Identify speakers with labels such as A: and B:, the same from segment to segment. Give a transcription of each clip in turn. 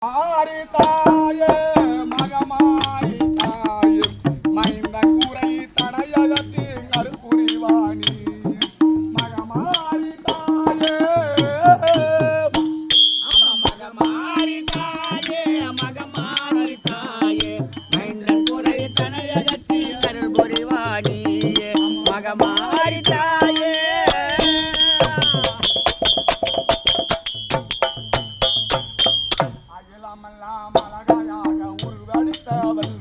A: ஆரி தாயே மகமாரி தாயே மைந்தன் கூரை தனையகத்தி கருப்புரிவாணி மகமாரி தாயே
B: மகமாரி தாயே மகமாரி தாயே மைந்தன் கூரை தனையகத்தி கருப்புரிவாணி மகமாரி தாயே
A: அகிலமெல்லாம் அழகையாக உருவெடுத்தவள்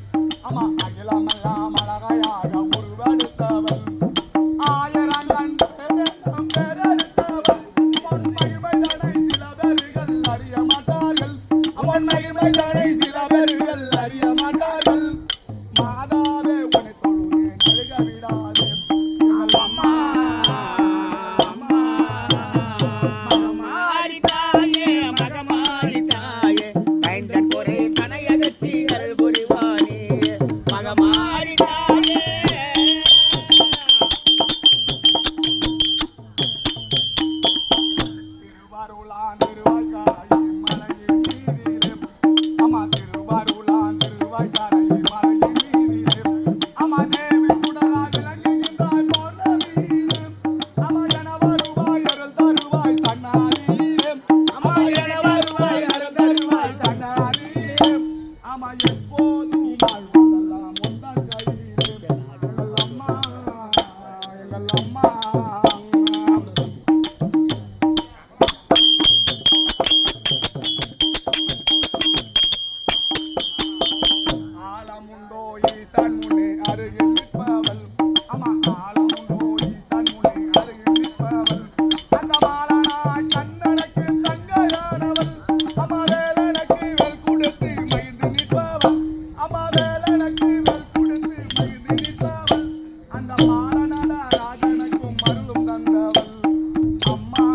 A: அம்மா அகிலமெல்லாம் அழகையாக உருவெடுத்தவள் ஆயிரம் கண்டு பேரெடுத்தவள் அவன் மகிமைதனை சில பேர்கள் அறிய மாட்டார்கள் அவன் மகிமைதனை சில பேர்கள் அறிய மாட்டார்கள் மாதாவே உன்னை தொழுவேன் அழுக விடாதே அம்மா
B: மகமாரி தாயே மகமாரி தாயே மைந்தன் கூரை தனையகத்தி கருப்புரிவாணி மகமாரி தாயே
A: திருவாரூலான் திருவாய்க்காரை மலையின் மீதிலே அம்மா திருவாரூலான் திருவாய்க்காரை மலையின் மீதிலே அம்மா தேவி சுடராய் விளங்குகின்றாய் பௌர்ணமியிலே அம்மா என வருவாய் அருள் தருவாய் சன்னாதியிலே அம்மா என வருவாய் அருள் தருவாய் சன்னாதியிலே அம்மா எப்போதும் வாழ்வதெல்லாம் உந்தன் கையிலே எங்கள் அம்மா எங்கள் அம்மா ஆலமுண்டோ ஈசன் முனே அருகில் நிற்பவள் அம்மா ஆலமுண்டோ ஈசன் முனே அருகில் நிற்பவள் அந்த மாலனாய் கண்ணனுக்கு தங்கையானவள் அம்மா வேலனுக்கு வெல் கொடுத்து மகிழ்ந்து நிற்பவள் அம்மா வேலனுக்கு வெல் கொடுத்து மகிழ்ந்து நிற்பவள் அந்த மாலனட ராஜனுக்கும் மருளும் தந்தவள் அம்மா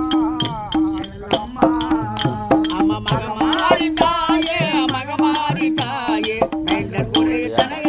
A: எங்கள் அம்மா
B: மகமாரி தாயே மகமாரி தாயே மைந்தன் கூரை தனைய